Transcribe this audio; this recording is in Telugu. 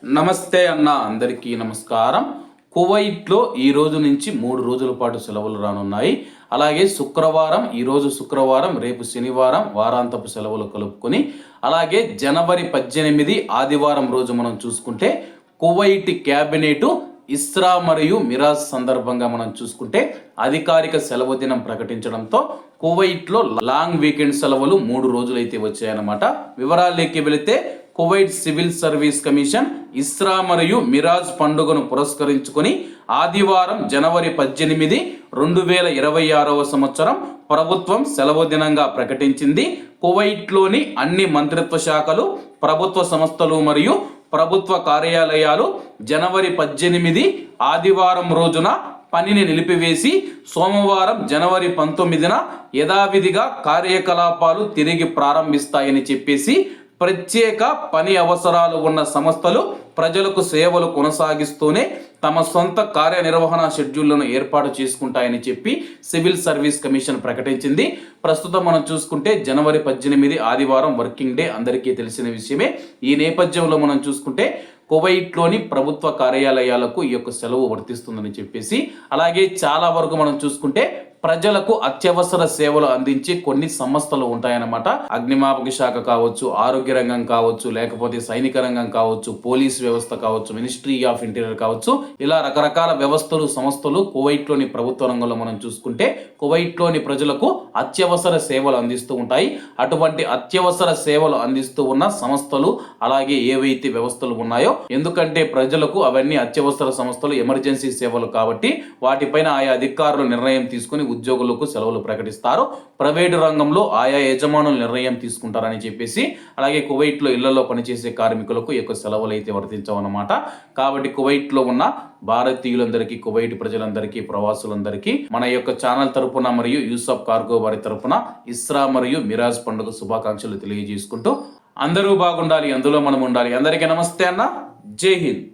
నమస్తే అన్న, అందరికీ నమస్కారం. కువైట్లో ఈ రోజు నుంచి 3 రోజుల పాటు సెలవులు రానున్నాయి. అలాగే శుక్రవారం, రేపు శనివారం వారాంతపు సెలవులు కలుపుకొని, అలాగే జనవరి 18 ఆదివారం రోజు మనం చూసుకుంటే కువైట్ క్యాబినెట్ ఇస్రా మరియు మిరాజ్ సందర్భంగా మనం చూసుకుంటే అధికారిక సెలవు దినం ప్రకటించడంతో కువైట్లో లాంగ్ వీకెండ్ సెలవులు 3 రోజులైతే వచ్చాయన్నమాట. వివరాల్లోకి వెళితే కువైట్ సివిల్ సర్వీస్ కమిషన్ ఇస్రా మరియు మిరాజ్ పండుగను పురస్కరించుకొని ఆదివారం జనవరి 18, 2026 సంవత్సరం ప్రభుత్వం సెలవు దినంగా ప్రకటించింది. కువైట్లోని అన్ని మంత్రిత్వ శాఖలు, ప్రభుత్వ సంస్థలు మరియు ప్రభుత్వ కార్యాలయాలు జనవరి 18 ఆదివారం రోజున పనిని నిలిపివేసి సోమవారం జనవరి 19న యథావిధిగా కార్యకలాపాలు తిరిగి ప్రారంభిస్తాయని చెప్పేసి ప్రత్యేక పని అవసరాలు ఉన్న సంస్థలు ప్రజలకు సేవలు కొనసాగిస్తూనే తమ సొంత కార్యనిర్వహణ షెడ్యూళ్లను ఏర్పాటు చేసుకుంటాయని చెప్పి సివిల్ సర్వీస్ కమిషన్ ప్రకటించింది. ప్రస్తుతం మనం చూసుకుంటే జనవరి 18 ఆదివారం వర్కింగ్ డే, అందరికీ తెలిసిన విషయమే. ఈ నేపథ్యంలో మనం చూసుకుంటే కువైట్లోని ప్రభుత్వ కార్యాలయాలకు ఈ యొక్క సెలవు వర్తిస్తుందని చెప్పేసి, అలాగే చాలా వరకు మనం చూసుకుంటే ప్రజలకు అత్యవసర సేవలు అందించి కొన్ని సంస్థలు ఉంటాయన్నమాట. అగ్నిమాపక శాఖ కావచ్చు, ఆరోగ్య రంగం కావచ్చు, లేకపోతే సైనిక రంగం కావచ్చు, పోలీస్ వ్యవస్థ కావచ్చు, మినిస్ట్రీ ఆఫ్ ఇంటీరియర్ కావచ్చు, ఇలా రకరకాల వ్యవస్థలు, సంస్థలు కువైట్లోని ప్రభుత్వ రంగంలో మనం చూసుకుంటే కువైట్లోని ప్రజలకు అత్యవసర సేవలు అందిస్తూ ఉంటాయి. అటువంటి అత్యవసర సేవలు అందిస్తూ ఉన్న సంస్థలు, అలాగే ఏవైతే వ్యవస్థలు ఉన్నాయో, ఎందుకంటే ప్రజలకు అవన్నీ అత్యవసర సంస్థలు, ఎమర్జెన్సీ సేవలు కాబట్టి వాటిపైన ఆయా అధికారులు నిర్ణయం తీసుకుని ఉద్యోగులకు సెలవులు ప్రకటిస్తారు. ప్రైవేటు రంగంలో ఆయా యజమానులు నిర్ణయం తీసుకుంటారని చెప్పేసి, అలాగే కువైట్లో ఇళ్లలో పనిచేసే కార్మికులకు ఎక్కువ సెలవులు అయితే వర్తించవన్నమాట. కాబట్టి కువైట్లో ఉన్న భారతీయులందరికీ, కువైట్ ప్రజలందరికీ, ప్రవాసులందరికీ మన యొక్క ఛానల్ తరపున మరియు యూసఫ్ కార్గో వారి తరపున ఇస్రా మరియు మిరాజ్ పండుగ శుభాకాంక్షలు తెలియజేసుకుంటూ అందరూ బాగుండాలి, అందులో మనం ఉండాలి. అందరికీ నమస్తే అన్న, జై హింద్.